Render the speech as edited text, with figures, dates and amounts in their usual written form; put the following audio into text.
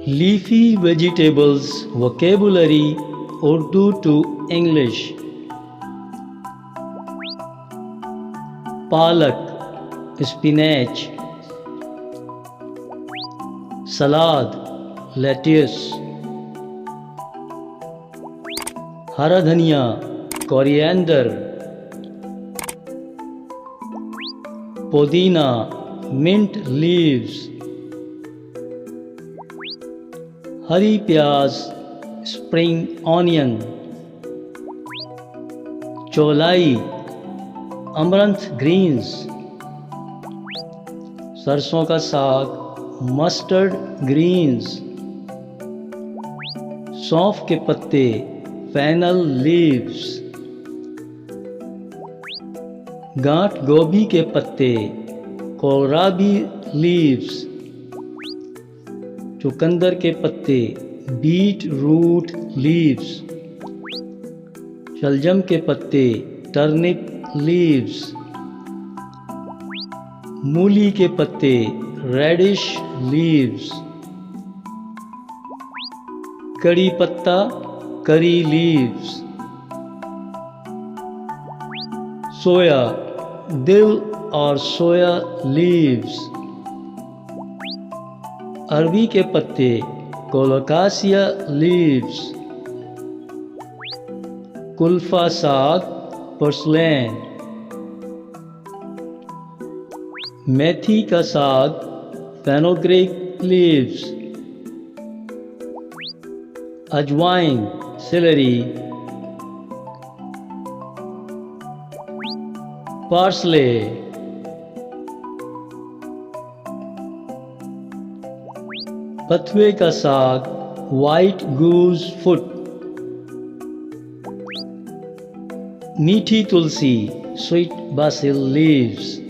Leafy vegetables vocabulary Urdu to English. Palak, spinach. Salad, lettuce. हरा धनिया, coriander. पुदीना, mint leaves. हरी प्याज, spring onion. चौलाई, अमरंथ ग्रीन्स. सरसों का साग, मस्टर्ड ग्रीन्स. सौंफ के पत्ते, फेनल लीव्स. गांठ गोभी के पत्ते, कोलराबी लीव्स. चुकंदर के पत्ते, बीट रूट लीव्स. शलजम के पत्ते, टर्निप लीव्स. मूली के पत्ते, रेडिश लीव्स. कड़ी पत्ता, करी लीव्स. सोया, दिल और सोया लीव्स. अरबी के पत्ते, कोलोकासिया लीव्स. कुल्फा साग, पोर्सलैन. मेथी का साग, फेनोग्रीक लीव्स. अजवाइन, सेलरी. पार्सले. बथुए का साग, वाइट गूज फुट. मीठी तुलसी, स्वीट बासिल लीव्स.